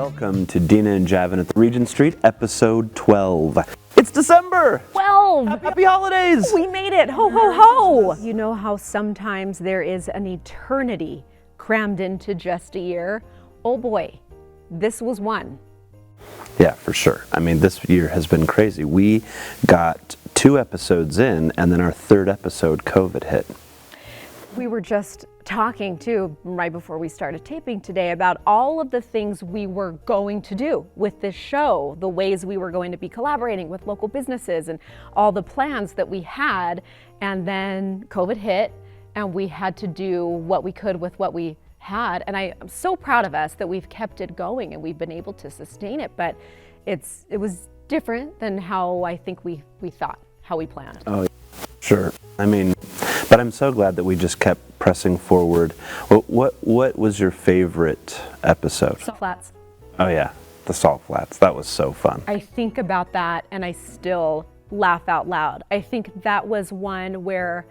Welcome to Deena and Javen at the Regent Street, episode 12. It's December! 12! Happy holidays! We made it! Ho, ho, ho! You know how sometimes there is an eternity crammed into just a year? Oh boy, this was one. Yeah, for sure. I mean, this year has been crazy. We got 2 episodes in, and then our 3rd episode, COVID hit. We were just talking too, right before we started taping today, about all of the things we were going to do with this show, the ways we were going to be collaborating with local businesses and all the plans that we had. And then COVID hit and we had to do what we could with what we had. And I'm so proud of us that we've kept it going and we've been able to sustain it. But it was different than how I think we thought, how we planned. Oh, sure. I mean, but I'm so glad that we just kept pressing forward. What was your favorite episode? Salt Flats. Oh yeah, the Salt Flats. That was so fun. I think about that and I still laugh out loud. I think that was one where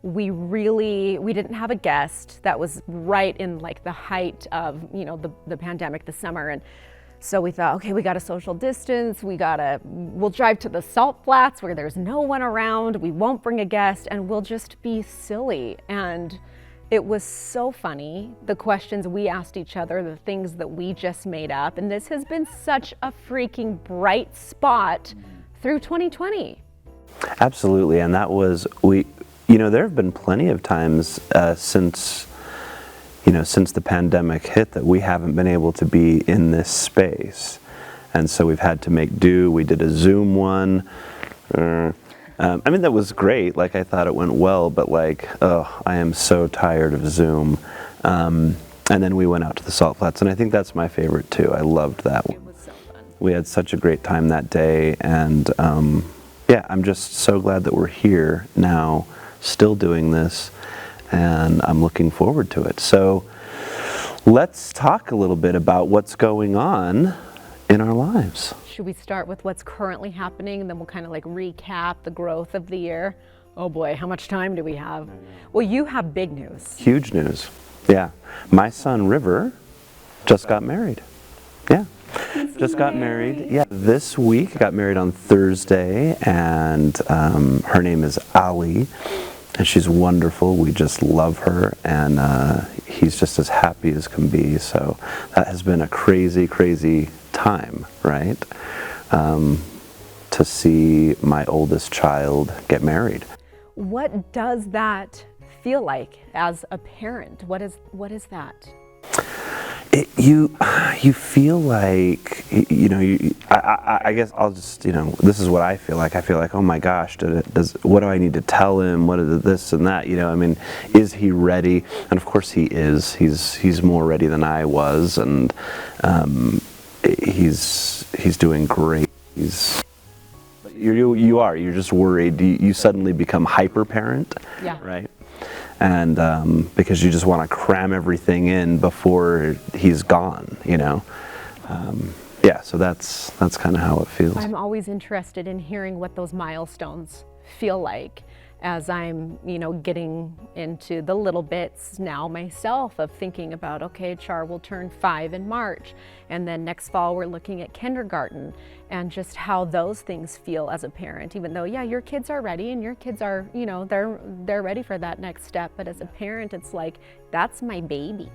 we didn't have a guest. That was right in like the height of, the pandemic, the summer. And so we thought, okay, we got to social distance. We'll drive to the Salt Flats where there's no one around. We won't bring a guest and we'll just be silly. And it was so funny. The questions we asked each other, the things that we just made up. And this has been such a freaking bright spot through 2020. Absolutely. And that was, there have been plenty of times since the pandemic hit that we haven't been able to be in this space. And so we've had to make do. We did a Zoom one. That was great. Like, I thought it went well, but I am so tired of Zoom. And then we went out to the Salt Flats, and I think that's my favorite too. I loved that one. It was so fun. We had such a great time that day, and I'm just so glad that we're here now, still doing this, and I'm looking forward to it. So let's talk a little bit about what's going on in our lives. Should we start with what's currently happening and then we'll kind of recap the growth of the year? Oh boy, how much time do we have? Well, you have big news. Huge news. Yeah. My son River just got married. Yeah. Just got married. Yeah. This week, got married on Thursday, and her name is Ali. And she's wonderful. We just love her, and he's just as happy as can be. So that has been a crazy, crazy time, right? To see my oldest child get married. What does that feel like as a parent? What is that? You feel like, I guess I'll just, this is what I feel like. I feel like, oh my gosh, what do I need to tell him? What is this and that? Is he ready? And of course he is. He's more ready than I was, and he's doing great. You're just worried. You suddenly become hyper parent, yeah, right? And because you just want to cram everything in before he's gone, so that's kind of how it feels. I'm always interested in hearing what those milestones feel like as I'm, getting into the little bits now myself of thinking about, okay, Char will turn 5 in March, and then next fall we're looking at kindergarten, and just how those things feel as a parent, even though, yeah, your kids are ready and your kids are, they're ready for that next step. But as a parent, it's like, that's my baby.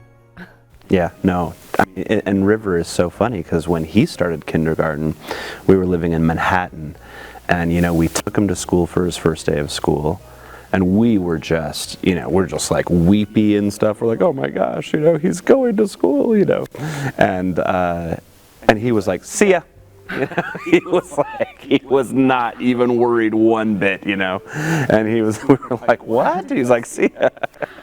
Yeah, no. And River is so funny because when he started kindergarten, we were living in Manhattan, and, we took him to school for his first day of school. And we were just, we're just like weepy and stuff. We're like, oh my gosh, he's going to school, And he was like, see ya. He was not even worried one bit, And we were like, what? He's like, see ya.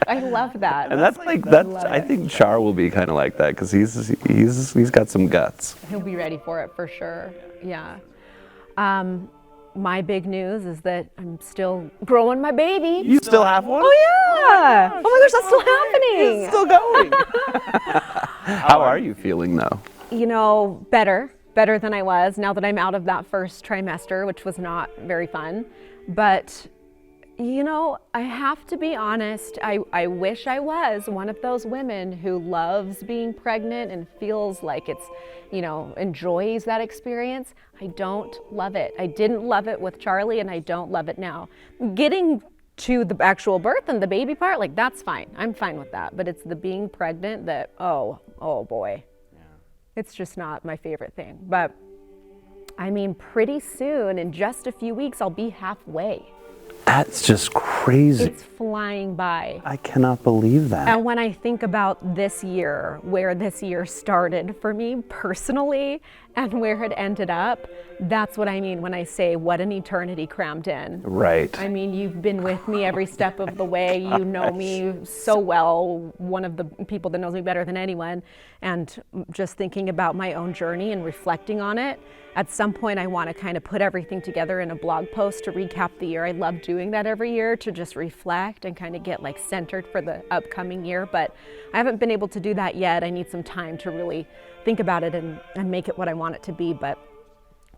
I love that. And I think Char will be kind of like that because he's got some guts. He'll be ready for it for sure. Yeah. My big news is that I'm still growing my baby. You still have one? Oh yeah! Oh my gosh, that's still happening. It's still going. How are you feeling though? Better than I was now that I'm out of that first trimester, which was not very fun. But You know, I have to be honest. I wish I was one of those women who loves being pregnant and feels like it's, enjoys that experience. I don't love it. I didn't love it with Charlie, and I don't love it now. Getting to the actual birth and the baby part, like, that's fine. I'm fine with that. But it's the being pregnant that, oh boy. Yeah. It's just not my favorite thing. But I mean, pretty soon, in just a few weeks, I'll be halfway. That's just crazy. It's flying by. I cannot believe that. And when I think about this year, where this year started for me personally and where it ended up, that's what I mean when I say what an eternity crammed in. Right. I mean, you've been with me every step of the way. You know me so well, one of the people that knows me better than anyone. And just thinking about my own journey and reflecting on it, at some point I want to kind of put everything together in a blog post to recap the year. I love doing that every year, to just reflect and kind of get like centered for the upcoming year. But I haven't been able to do that yet. I need some time to really think about it and make it what I want it to be. But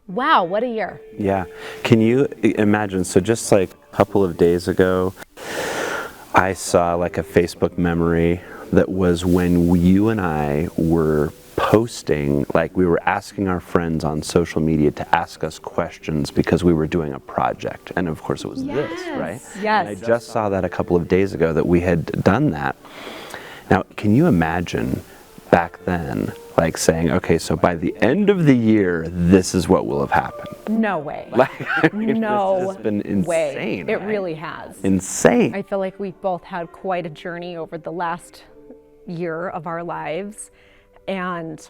wow, what a year. Yeah. Can you imagine? So just like a couple of days ago, I saw like a Facebook memory that was when you and I were posting, like we were asking our friends on social media to ask us questions because we were doing a project. And of course it was this, right? Yes. And I just saw that a couple of days ago that we had done that. Now, can you imagine back then, like saying, okay, so by the end of the year, this is what will have happened? No way. Like, I mean, no it's just been insane. way. It right? really has. Insane. I feel like we've both had quite a journey over the last year of our lives. And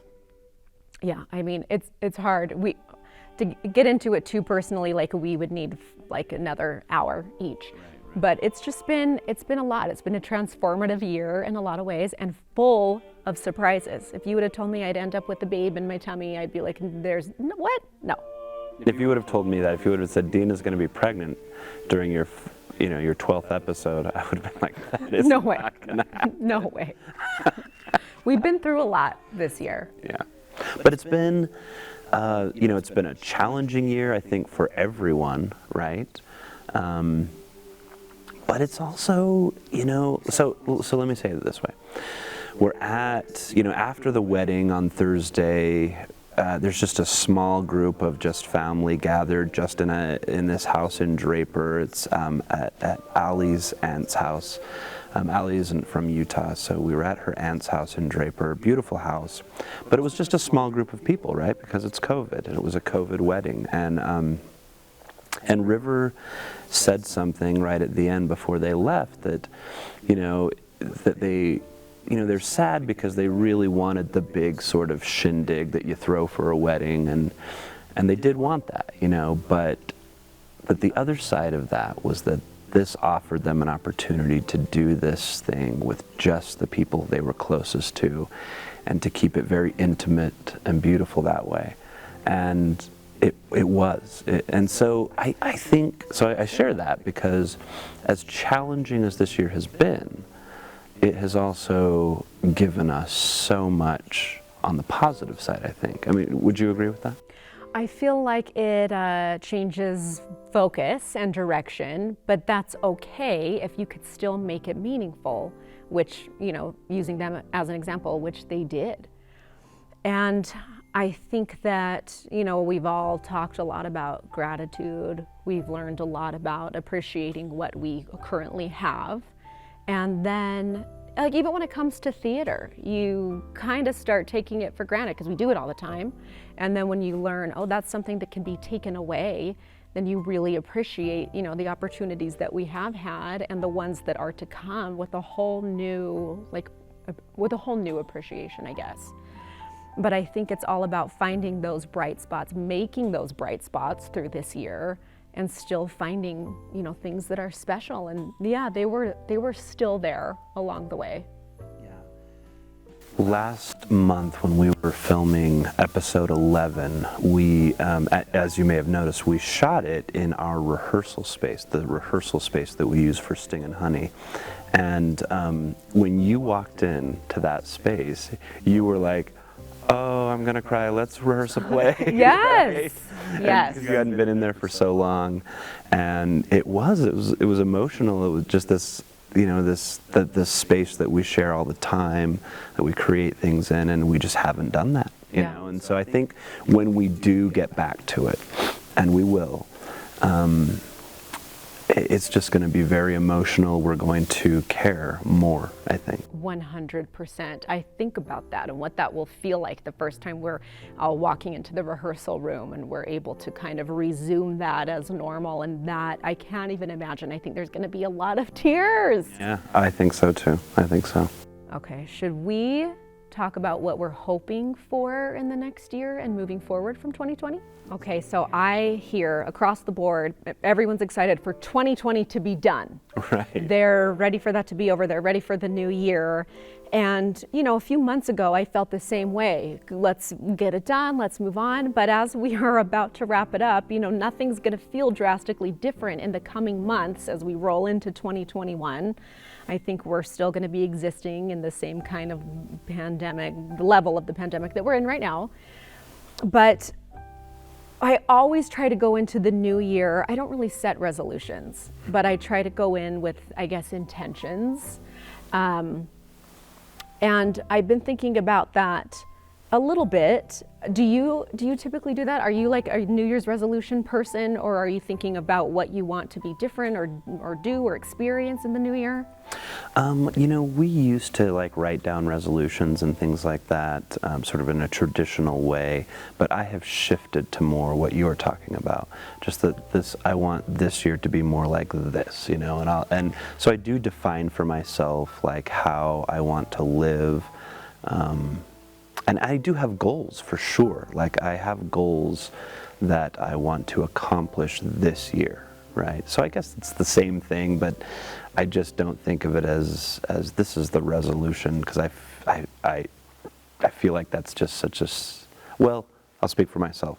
yeah, I mean, it's hard. To get into it too personally, like we would need like another hour each. Right. But it's been a lot. It's been a transformative year in a lot of ways, and full of surprises. If you would have told me I'd end up with a babe in my tummy, I'd be like, there's no, what? No. If you would have told me that, if you would have said Deena's going to be pregnant during your 12th episode, I would have been like, that is no way. not going to happen. No way. We've been through a lot this year. Yeah. But it's been, it's been a challenging year, I think, for everyone, right? But it's also, so let me say it this way. We're at, after the wedding on Thursday, there's just a small group of just family gathered just in this house in Draper. It's at Allie's aunt's house. Allie isn't from Utah, so we were at her aunt's house in Draper. Beautiful house, but it was just a small group of people, right? Because it's COVID, and it was a COVID wedding. And River said something right at the end before they left that, that they, they're sad because they really wanted the big sort of shindig that you throw for a wedding, and they did want that, but the other side of that was that this offered them an opportunity to do this thing with just the people they were closest to, and to keep it very intimate and beautiful that way. And it was. And so I think, so I share that because as challenging as this year has been, it has also given us so much on the positive side, I think. I mean, would you agree with that? I feel like it changes focus and direction, but that's okay if you could still make it meaningful, which, using them as an example, which they did. And I think that, we've all talked a lot about gratitude. We've learned a lot about appreciating what we currently have. And then, like, even when it comes to theater, you kind of start taking it for granted because we do it all the time. And then when you learn, oh, that's something that can be taken away, then you really appreciate, the opportunities that we have had and the ones that are to come with a whole new, appreciation, I guess. But I think it's all about finding those bright spots, making those bright spots through this year, and still finding, things that are special. And yeah, they were still there along the way. Yeah. Last month when we were filming episode 11, we, as you may have noticed, we shot it in our rehearsal space, the rehearsal space that we use for Sting and Honey. And when you walked in to that space, you were like, oh, I'm gonna cry, let's rehearse a play. Yes, Right? yes. Because you hadn't been in there for so long, and it was emotional. It was just this, this space that we share all the time, that we create things in, and we just haven't done that, you Yeah. know. And so I think when we do get back to it, and we will, it's just going to be very emotional. We're going to care more, I think. 100%. I think about that and what that will feel like the first time we're walking into the rehearsal room and we're able to kind of resume that as normal. And that I can't even imagine. I think there's going to be a lot of tears. Yeah, I think so too. I think so. Okay, should we talk about what we're hoping for in the next year and moving forward from 2020? Okay, so I hear across the board, everyone's excited for 2020 to be done. Right. They're ready for that to be over. They're ready for the new year. And, a few months ago, I felt the same way. Let's get it done, let's move on. But as we are about to wrap it up, nothing's going to feel drastically different in the coming months as we roll into 2021. I think we're still going to be existing in the same kind of pandemic, the level of the pandemic that we're in right now. But I always try to go into the new year. I don't really set resolutions, but I try to go in with, I guess, intentions. And I've been thinking about that a little bit. Do you typically do that? Are you like a New Year's resolution person, or are you thinking about what you want to be different or do or experience in the new year? We used to write down resolutions and things like that, sort of in a traditional way, but I have shifted to more what you're talking about. Just that I want this year to be more like this, and so I do define for myself how I want to live. And I do have goals for sure. I have goals that I want to accomplish this year, right? So I guess it's the same thing, but I just don't think of it as this is the resolution, because I feel like that's just such a, well, I'll speak for myself.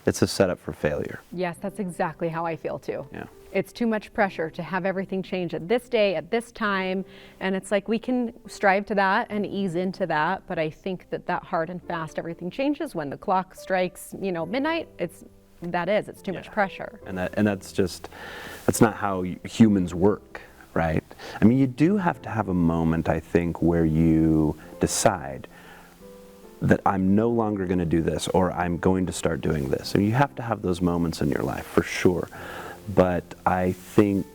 It's a setup for failure. Yes, that's exactly how I feel too. Yeah. It's too much pressure to have everything change at this day, at this time. And it's we can strive to that and ease into that. But I think that hard and fast, everything changes when the clock strikes, midnight. It's too much pressure. And that's not how humans work, right? I mean, you do have to have a moment, I think, where you decide that I'm no longer going to do this, or I'm going to start doing this. And you have to have those moments in your life, for sure. But I think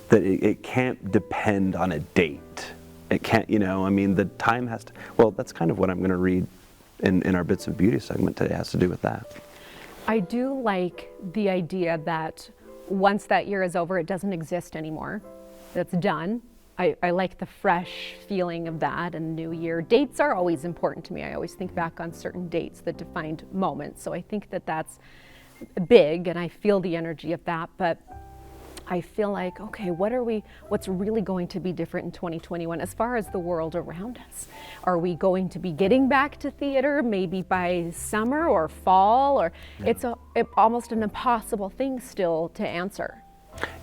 that it can't depend on a date. It can't, the time has to, well, that's kind of what I'm going to read in our Bits of Beauty segment today, has to do with that. I do like the idea that once that year is over, it doesn't exist anymore. That's done. I like the fresh feeling of that and New Year. Dates are always important to me. I always think back on certain dates that defined moments. So I think that's big, and I feel the energy of that. But I feel like, okay, what's really going to be different in 2021 as far as the world around us? Are we going to be getting back to theater maybe by summer or fall? Or it's almost an impossible thing still to answer.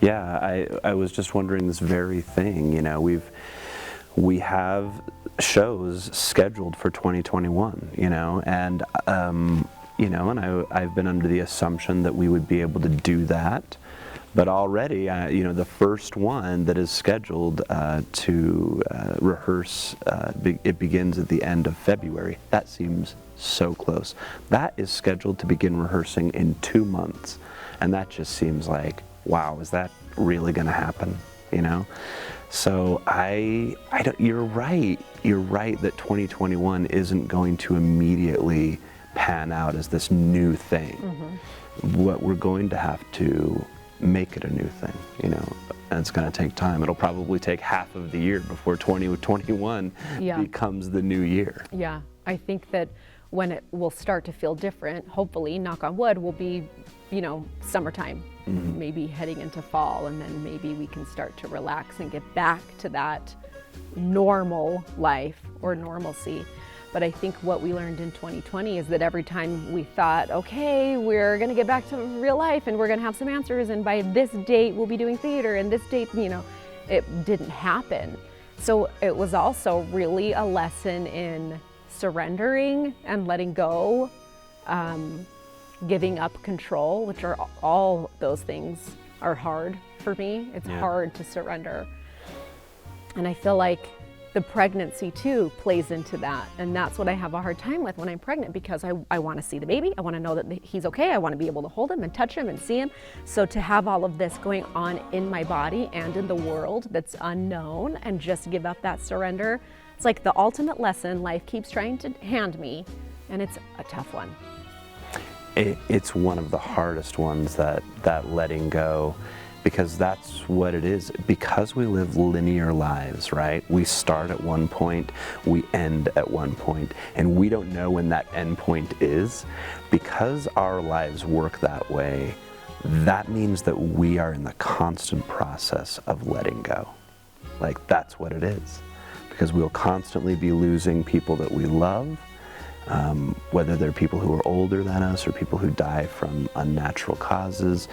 Yeah, I was just wondering this very thing. We have shows scheduled for 2021, and I've been under the assumption that we would be able to do that. But already, the first one that is scheduled to rehearse, it begins at the end of February. That seems so close. That is scheduled to begin rehearsing in 2 months. And that just seems like, wow, is that really going to happen? So I don't, you're right that 2021 isn't going to immediately pan out as this new thing. Mm-hmm. What we're going to have to make it a new thing, and it's going to take time. It'll probably take half of the year before 2021 becomes the new year. Yeah, I think that when it will start to feel different, hopefully, knock on wood, will be, summertime, mm-hmm. maybe heading into fall, and then maybe we can start to relax and get back to that normal life or normalcy. But I think what we learned in 2020 is that every time we thought, okay, we're going to get back to real life and we're going to have some answers, and by this date we'll be doing theater, and this date, it didn't happen. So it was also really a lesson in surrendering and letting go, giving up control, which are all those things are hard for me. It's hard to surrender. And I feel like the pregnancy too plays into that. And that's what I have a hard time with when I'm pregnant, because I want to see the baby. I want to know that he's okay. I want to be able to hold him and touch him and see him. So to have all of this going on in my body and in the world that's unknown, and just give up that surrender, it's like the ultimate lesson life keeps trying to hand me, and it's a tough one. It's one of the hardest ones, that letting go, because that's what it is. Because we live linear lives, right? We start at one point, we end at one point, and we don't know when that end point is. Because our lives work that way, that means that we are in the constant process of letting go. Like, that's what it is. Because we'll constantly be losing people that we love, whether they're people who are older than us or people who die from unnatural causes.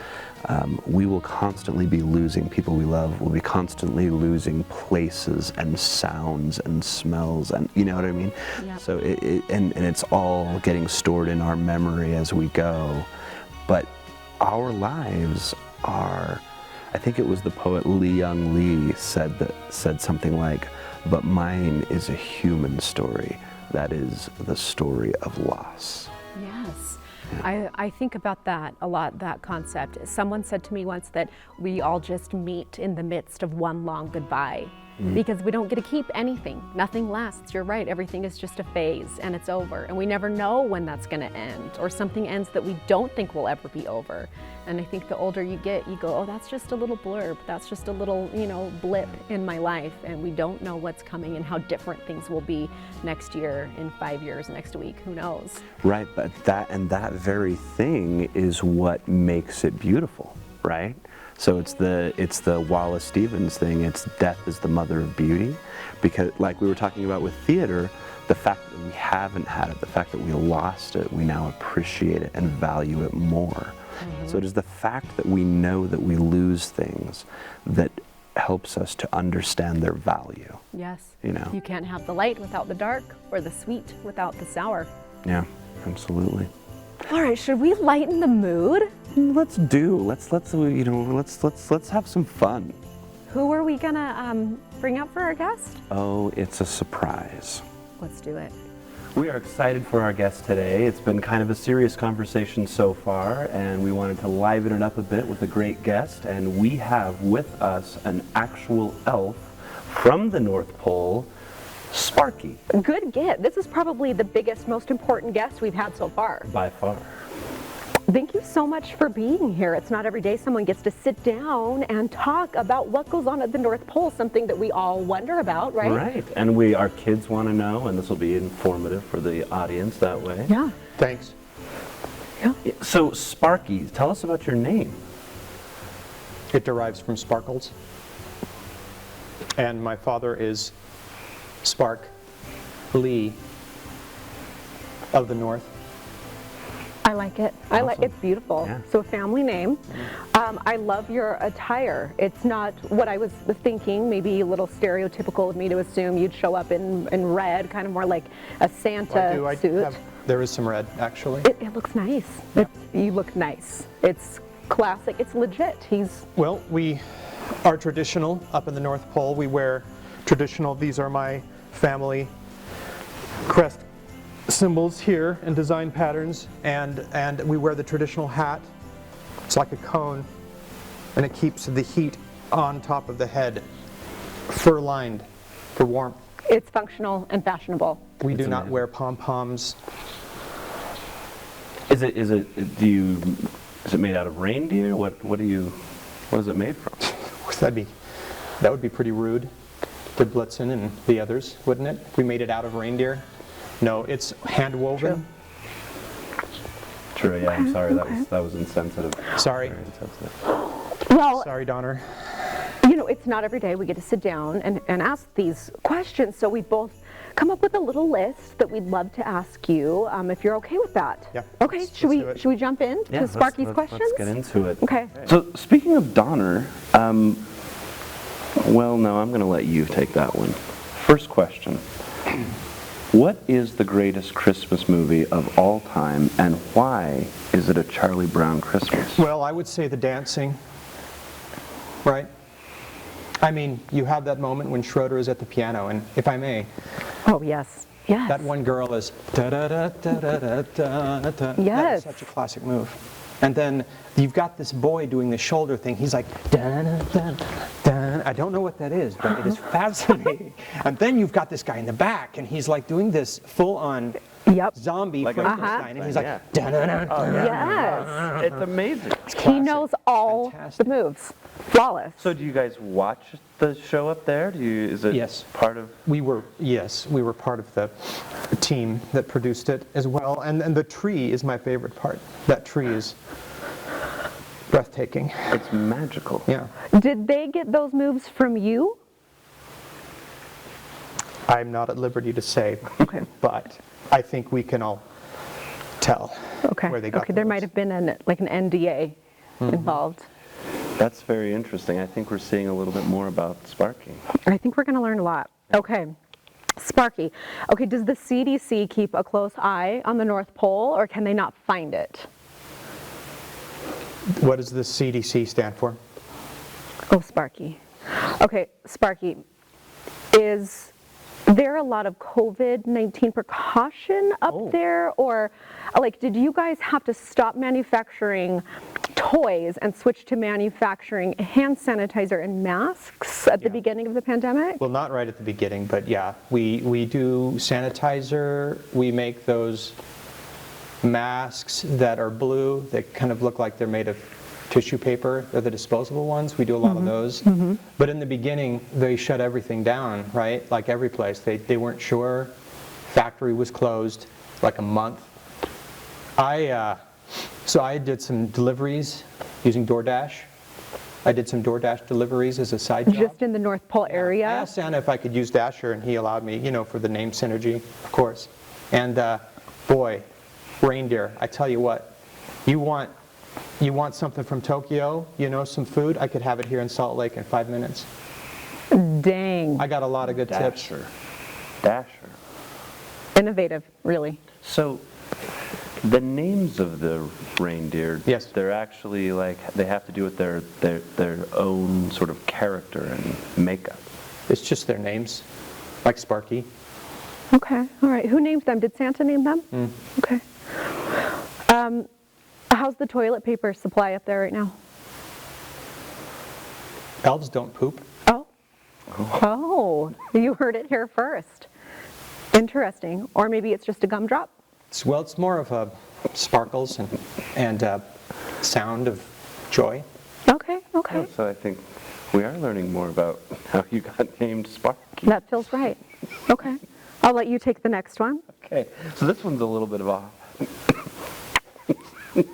We will constantly be losing people we love. We'll be constantly losing places and sounds and smells, and you know what I mean? Yep. So and it's all getting stored in our memory as we go. But our lives are, I think it was the poet Lee Young Lee said something like, "But mine is a human story. That is the story of loss." Yes. I think about that a lot, that concept. Someone said to me once that we all just meet in the midst of one long goodbye, because we don't get to keep anything. Nothing lasts. You're right. Everything is just a phase, and it's over. And we never know when that's going to end, or something ends that we don't think will ever be over. And I think the older you get, you go, oh, that's just a little blurb. That's just a little, blip in my life. And we don't know what's coming and how different things will be next year, in 5 years, next week. Who knows? Right, but that very thing is what makes it beautiful, right? So it's the Wallace Stevens thing. It's death is the mother of beauty, because like we were talking about with theater, the fact that we haven't had it, the fact that we lost it, we now appreciate it and value it more. So it is the fact that we know that we lose things that helps us to understand their value. Yes. You can't have the light without the dark, or the sweet without the sour. Yeah, absolutely. All right, should we lighten the mood? Let's have some fun. Who are we gonna bring up for our guest? Oh, it's a surprise. Let's do it. We are excited for our guest today. It's been kind of a serious conversation so far, and we wanted to liven it up a bit with a great guest. And we have with us an actual elf from the North Pole, Sparky. Good get. This is probably the biggest, most important guest we've had so far. By far. Thank you so much for being here. It's not every day someone gets to sit down and talk about what goes on at the North Pole, something that we all wonder about, right? Right, and our kids want to know, and this will be informative for the audience that way. Yeah. Thanks. Yeah. So, Sparky, tell us about your name. It derives from sparkles. And my father is Spark Lee of the North. I like it. It's beautiful. Yeah. So a family name. I love your attire. It's not what I was thinking, maybe a little stereotypical of me to assume you'd show up in red, kind of more like a Santa suit. There is some red, actually. It looks nice. Yeah. You look nice. It's classic. It's legit. Well, we are traditional up in the North Pole. We wear traditional. These are my family crest symbols here and design patterns, and we wear the traditional hat. It's like a cone, and it keeps the heat on top of the head, fur lined for warmth. It's functional and fashionable. We do It's not amazing. wear pom-poms. Is it made out of reindeer? What is it made from? That would be pretty rude to Blitzen and the others, wouldn't it? If we made it out of reindeer. No, it's hand woven. True, yeah, I'm sorry, that was insensitive. Sorry. Very insensitive. Well, Sorry, Donner. it's not every day we get to sit down and ask these questions, so we both come up with a little list that we'd love to ask you, if you're okay with that. Yeah. Okay, Let's should do it. we jump in to Sparky's questions? Let's get into it. Okay. So, speaking of Donner, well, no, I'm going to let you take that one. First question. What is the greatest Christmas movie of all time, and why is it a Charlie Brown Christmas? Well, I would say The Dancing, right? I mean, you have that moment when Schroeder is at the piano, and if I may, Oh, yes. Yes. that one girl is da-da-da-da-da-da-da-da. That Yes. is such a classic move. And then you've got this boy doing the shoulder thing. He's like, da-da-da-da-da. I don't know what that is, but it is fascinating. And then you've got this guy in the back, and he's like doing this full-on Yep. zombie Like a Frankenstein, and he's like, yeah. da-da-da-da. Yes. It's amazing. He knows all Fantastic. the moves. Flawless. So do you guys watch the show up there? Is it Yes. part of? We were part of the team that produced it as well. And the tree is my favorite part. That tree is breathtaking. It's magical. Yeah. Did they get those moves from you? I'm not at liberty to say, Okay. but I think we can all tell Okay. where they got Okay. the There moves. might have been an NDA involved. That's very interesting. I think we're seeing a little bit more about Sparky. I think we're going to learn a lot. Okay. Sparky. Okay. Does the CDC keep a close eye on the North Pole, or can they not find it? What does the CDC stand for? Oh, Sparky. Okay, Sparky, is there a lot of COVID-19 precaution up there? Or, like, did you guys have to stop manufacturing toys and switch to manufacturing hand sanitizer and masks at the beginning of the pandemic? Well, not right at the beginning, but yeah, we do sanitizer. We make those masks that are blue that kind of look like they're made of tissue paper. They're the disposable ones. We do a lot of those. But in the beginning, they shut everything down, right? Like every place. They weren't sure. Factory was closed like a month. So I did some deliveries using DoorDash. I did some DoorDash deliveries as a side job. Just in the North Pole I area? asked Santa if I could use Dasher, and he allowed me, for the name synergy, of course. And boy, reindeer, I tell you what, you want something from Tokyo, some food, I could have it here in Salt Lake in 5 minutes. Dang. I got a lot of good tips. Dasher. Innovative, really. So the names of the reindeer, Yes. they're actually like, they have to do with their own sort of character and makeup. It's just their names, like Sparky. Okay, all right. Who named them? Did Santa name them? Okay. How's the toilet paper supply up there right now? Elves don't poop. Oh, you heard it here first. Interesting. Or maybe it's just a gumdrop? It's more of a sparkles and sound of joy. Okay, okay. So I think we are learning more about how you got named Sparky. That feels right. Okay. I'll let you take the next one. Okay, so this one's a little bit of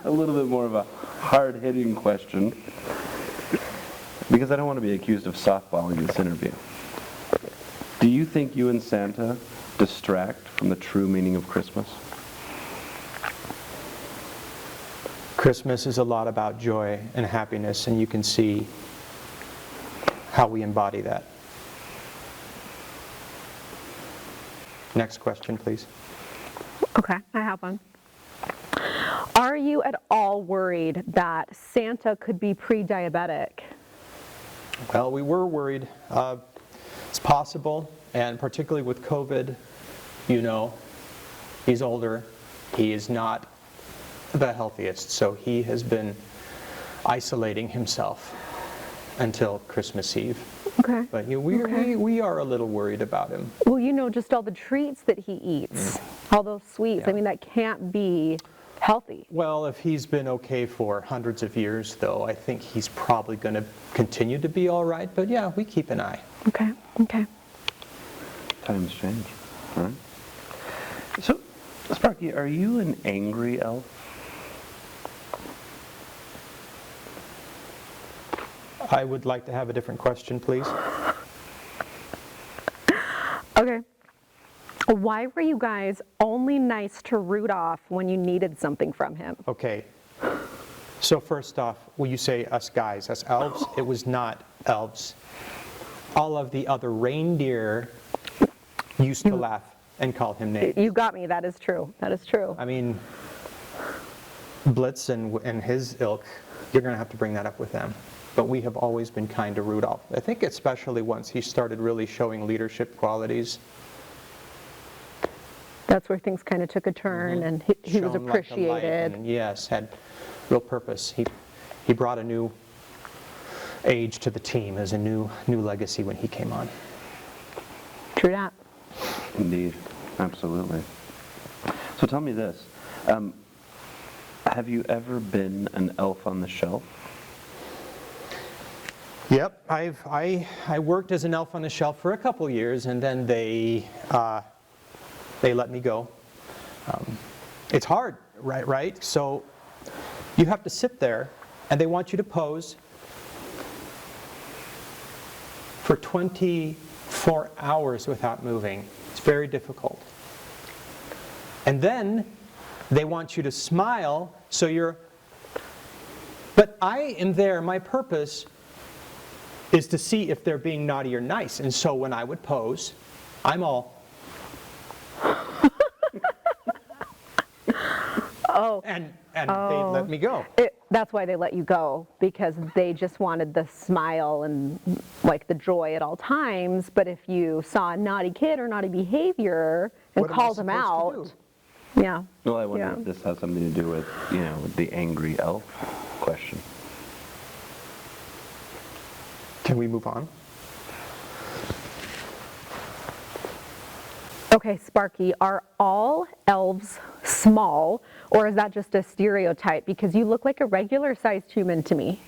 a little bit more of a hard-hitting question, because I don't want to be accused of softballing this interview. Do you think you and Santa distract from the true meaning of Christmas? Christmas is a lot about joy and happiness, and you can see how we embody that. Next question, please. Okay, I have one. Are you at all worried that Santa could be pre-diabetic? Well, we were worried. It's possible, and particularly with COVID, he's older. He is not the healthiest, so he has been isolating himself until Christmas Eve. Okay. But we are a little worried about him. Well, just all the treats that he eats, all those sweets. Yeah. I mean, that can't be healthy. Well, if he's been okay for hundreds of years, though, I think he's probably going to continue to be all right. But yeah, we keep an eye. Okay, okay. Times change, right? So, Sparky, are you an angry elf? I would like to have a different question, please. Okay. Why were you guys only nice to Rudolph when you needed something from him? Okay. So first off, will you say us guys, us elves? It was not elves. All of the other reindeer used to laugh and call him names. You got me. That is true. That is true. I mean, Blitz and his ilk, you're going to have to bring that up with them. But we have always been kind to Rudolph. I think especially once he started really showing leadership qualities. That's where things kind of took a turn, and he was Shone like a light appreciated. and yes, had real purpose. He brought a new age to the team as a new legacy when he came on. True that. Indeed, absolutely. So tell me this, have you ever been an elf on the shelf? Yep, I worked as an elf on the shelf for a couple years, and then they let me go. It's hard, right? So you have to sit there, and they want you to pose for 24 hours without moving. It's very difficult. And then they want you to smile, so you're... But I am there, my purpose is to see if they're being naughty or nice. And so when I would pose, I'm all... Oh. And they let me go. That's why they let you go, because they just wanted the smile and like the joy at all times. But if you saw a naughty kid or naughty behavior and What am I called them supposed to out, do? yeah. Well, I wonder Yeah. if this has something to do with, with the angry elf question. Can we move on? Okay, Sparky, are all elves small, or is that just a stereotype? Because you look like a regular-sized human to me.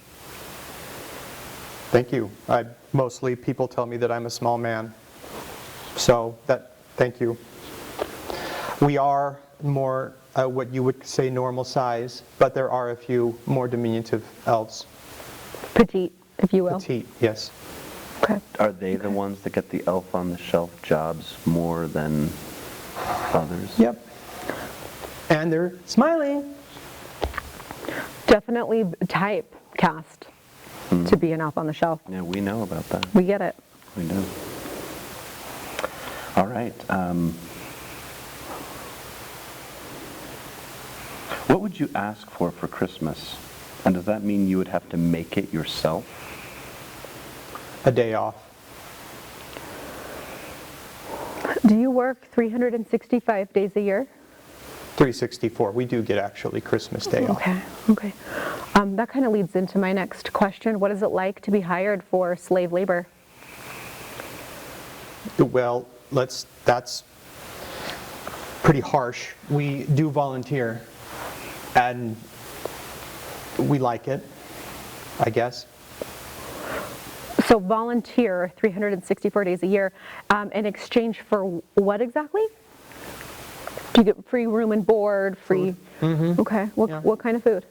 Thank you. Mostly people tell me that I'm a small man. So thank you. We are more what you would say normal size, but there are a few more diminutive elves. Petite, if you will. Petite, yes. Okay. Are they the ones that get the elf on the shelf jobs more than others? Yep. And they're smiling. Definitely typecast to be an elf on the shelf. Yeah, we know about that. We get it. We do. All right. What would you ask for Christmas? And does that mean you would have to make it yourself? A day off. Do you work 365 days a year? 364. We do get actually Christmas Day off. Okay. That kind of leads into my next question. What is it like to be hired for slave labor? Well, that's pretty harsh. We do volunteer, and we like it, I guess. So volunteer 364 days a year in exchange for what exactly? Do you get free room and board, free? Mm-hmm. Okay. Yeah. What kind of food?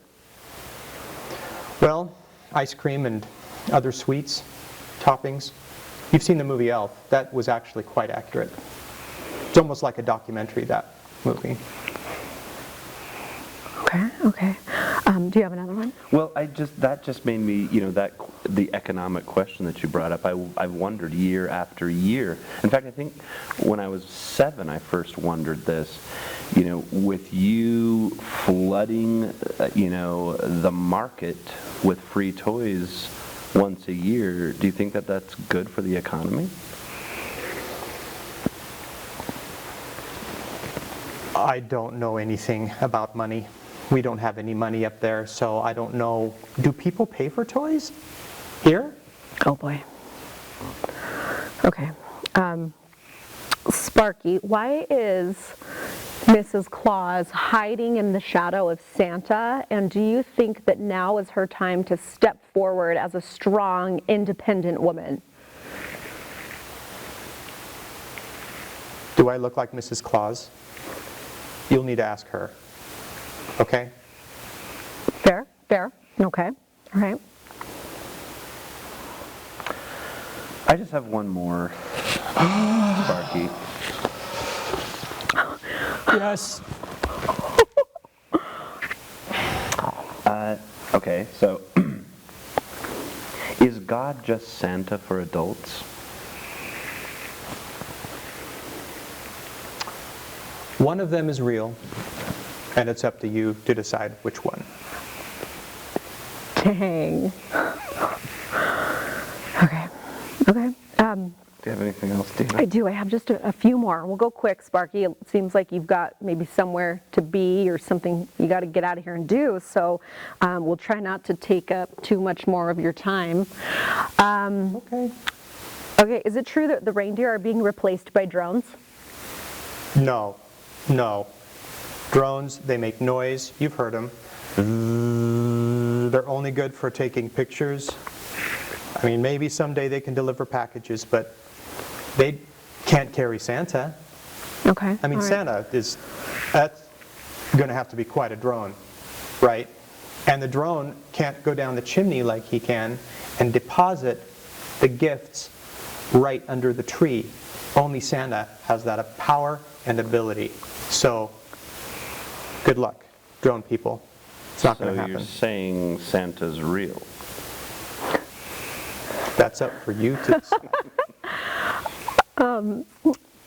Well, ice cream and other sweets, toppings. You've seen the movie Elf. That was actually quite accurate. It's almost like a documentary, that movie. Okay. Do you have another one? Well, that just made me, the economic question that you brought up, I've wondered year after year. In fact, I think when I was 7, I first wondered this, with you flooding, the market with free toys once a year, do you think that that's good for the economy? I don't know anything about money. We don't have any money up there, so I don't know. Do people pay for toys here? Oh boy. Okay. Sparky, why is Mrs. Claus hiding in the shadow of Santa? And do you think that now is her time to step forward as a strong, independent woman? Do I look like Mrs. Claus? You'll need to ask her. Okay? Fair. Okay. All right. I just have one more, Sparky. Yes. Okay, so is God just Santa for adults? One of them is real, and it's up to you to decide which one. Dang. Okay. Okay. Do you have anything else, Deena? I do. I have just a few more. We'll go quick, Sparky. It seems like you've got maybe somewhere to be or something you got to get out of here and do. So we'll try not to take up too much more of your time. Okay. Okay. Is it true that the reindeer are being replaced by drones? No. No. Drones, they make noise. You've heard them. They're only good for taking pictures. I mean, maybe someday they can deliver packages, but they can't carry Santa. Okay. I mean, all right. Santa that's going to have to be quite a drone, right? And the drone can't go down the chimney like he can and deposit the gifts right under the tree. Only Santa has that power and ability. So, good luck, drone people. It's not going to So happen. you're saying Santa's real? That's up for you to decide.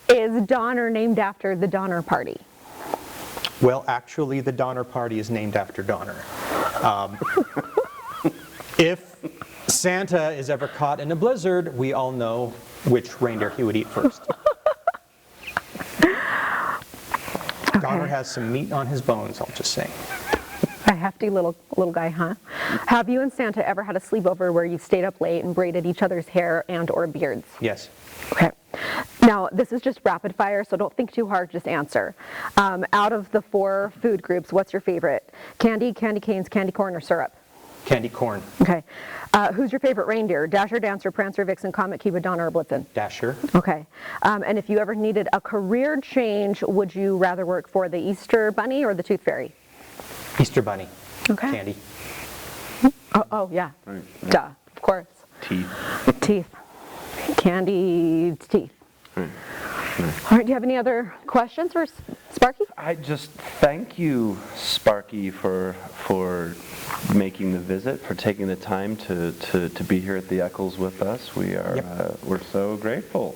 Is Donner named after the Donner Party? Well, actually, the Donner Party is named after Donner. If Santa is ever caught in a blizzard, we all know which reindeer he would eat first. Donner has some meat on his bones, I'll just say. A hefty little guy, huh? Have you and Santa ever had a sleepover where you stayed up late and braided each other's hair and or beards? Yes. Okay. Now, this is just rapid fire, so don't think too hard, just answer. Out of the 4 food groups, what's your favorite? Candy, candy canes, candy corn, or syrup? Candy corn. Okay. Who's your favorite reindeer? Dasher, Dancer, Prancer, Vixen, Comet, Cupid, Donner, or Blitzen? Dasher. Okay. And if you ever needed a career change, would you rather work for the Easter Bunny or the Tooth Fairy? Easter Bunny. Okay. Candy. Oh yeah. Right. Duh, of course. Teeth. Teeth. Candy teeth. Right. All right, do you have any other questions for Sparky? I just thank you, Sparky, for making the visit, for taking the time to be here at the Eccles with us. We're so grateful.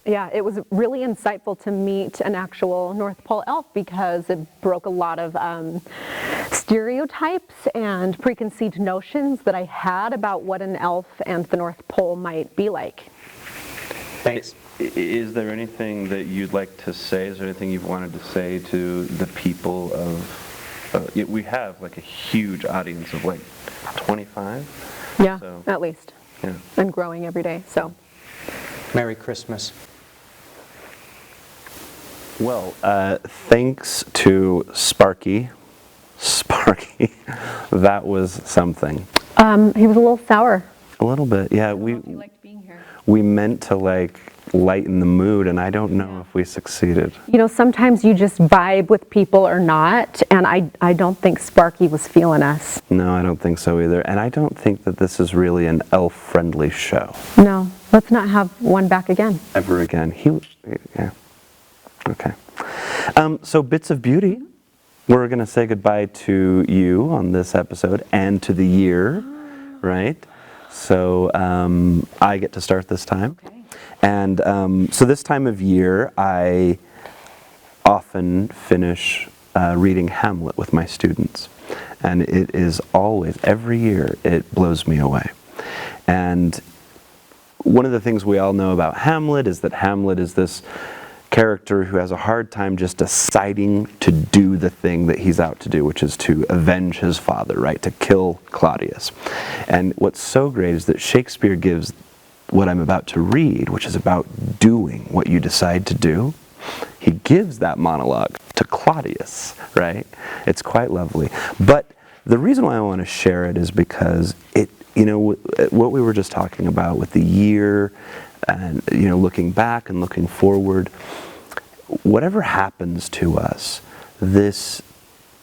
Yeah, it was really insightful to meet an actual North Pole elf because it broke a lot of stereotypes and preconceived notions that I had about what an elf and the North Pole might be like. Thanks. Is there anything that you'd like to say? Is there anything you've wanted to say to the people of... we have like a huge audience of like 25? Yeah, So, at least. yeah. And growing every day, so. Merry Christmas. Well, thanks to Sparky. That was something. He was a little sour. A little bit, yeah. He liked being here. We meant to like lighten the mood, and I don't know if we succeeded. You know, sometimes you just vibe with people or not, and I don't think Sparky was feeling us. No, I don't think so either. And I don't think that this is really an elf-friendly show. No, let's not have one back again. Ever again. Yeah. Okay. So Bits of Beauty, we're going to say goodbye to you on this episode and to the year, right? So I get to start this time. Okay. And so this time of year, I often finish reading Hamlet with my students. And it is always, every year, it blows me away. And one of the things we all know about Hamlet is that Hamlet is this character who has a hard time just deciding to do the thing that he's out to do, which is to avenge his father, right? To kill Claudius. And what's so great is that Shakespeare gives what I'm about to read, which is about doing what you decide to do. He gives that monologue to Claudius, right? It's quite lovely. But the reason why I want to share it is because it, you know, what we were just talking about with the year and, you know, looking back and looking forward, whatever happens to us, the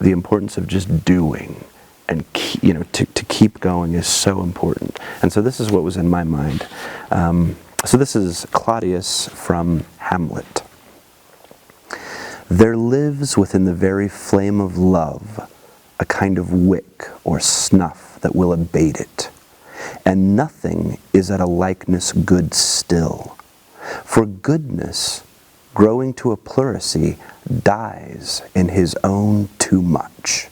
importance of just doing and to keep going is so important. And so this is what was in my mind. So this is Claudius from Hamlet. There lives within the very flame of love a kind of wick or snuff that will abate it, and nothing is at a likeness good still. For goodness growing to a pleurisy, dies in his own too much.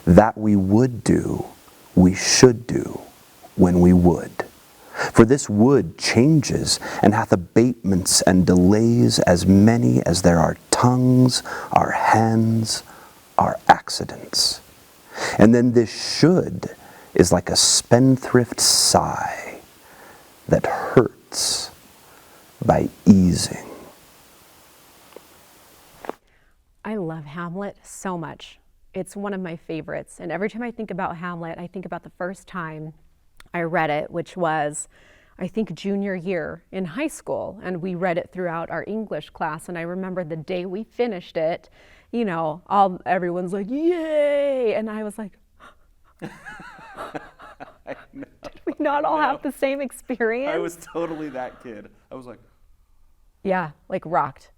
That we would do, we should do, when we would. For this would changes, and hath abatements and delays as many as there are tongues, are hands, are accidents. And then this should is like a spendthrift sigh that hurts by easing. I love Hamlet so much. It's one of my favorites. And every time I think about Hamlet, I think about the first time I read it, which was, I think, junior year in high school. And we read it throughout our English class. And I remember the day we finished it, you know, everyone's like, yay! And I was like, did we not all have the same experience? I was totally that kid. I was like, yeah, like rocked.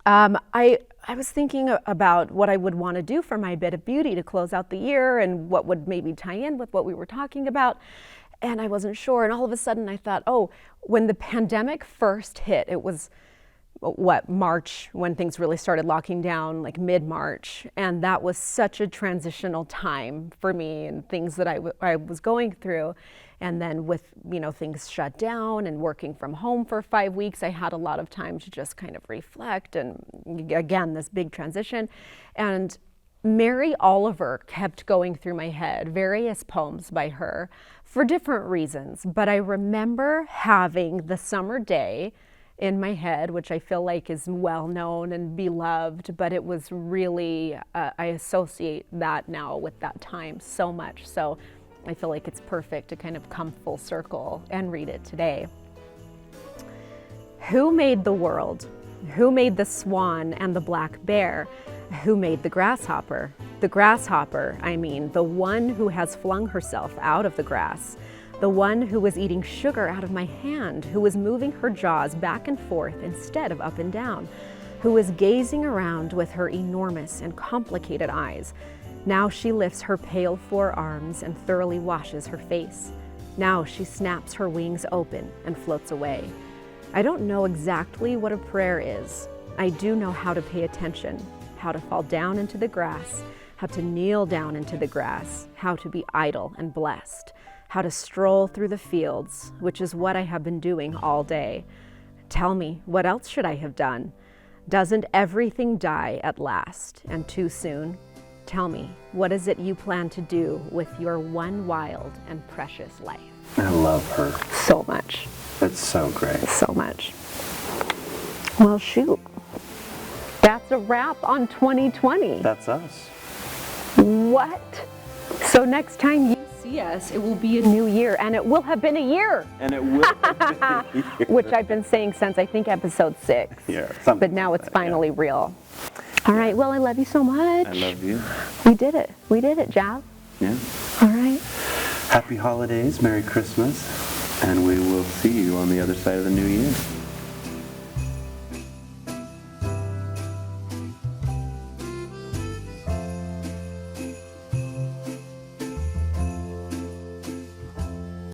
I was thinking about what I would want to do for my bit of beauty to close out the year and what would maybe tie in with what we were talking about. And I wasn't sure. And all of a sudden I thought, oh, when the pandemic first hit, it was March, when things really started locking down, like mid-March. And that was such a transitional time for me and things that I was going through. And then with, you know, things shut down and working from home for 5 weeks, I had a lot of time to just kind of reflect. And again, this big transition. And Mary Oliver kept going through my head, various poems by her for different reasons. But I remember having The Summer Day in my head, which I feel like is well known and beloved, but it was really, I associate that now with that time so much. So I feel like it's perfect to kind of come full circle and read it today. Who made the world? Who made the swan and the black bear? Who made the grasshopper? The grasshopper, I mean, the one who has flung herself out of the grass. The one who was eating sugar out of my hand, who was moving her jaws back and forth instead of up and down, who was gazing around with her enormous and complicated eyes. Now she lifts her pale forearms and thoroughly washes her face. Now she snaps her wings open and floats away. I don't know exactly what a prayer is. I do know how to pay attention, how to fall down into the grass, how to kneel down into the grass, how to be idle and blessed, how to stroll through the fields, which is what I have been doing all day. Tell me, what else should I have done? Doesn't everything die at last and too soon? Tell me, what is it you plan to do with your one wild and precious life? I love her. So much. That's so great. So much. Well, shoot. That's a wrap on 2020. That's us. What? So next time you see us, it will be a new year, and it will have been a year. And it will have been a year. Which I've been saying since, I think, episode 6. Yeah, but now it's finally real. All right, well, I love you so much. I love you. We did it. We did it, Jav. Yeah. All right. Happy holidays, Merry Christmas, and we will see you on the other side of the new year.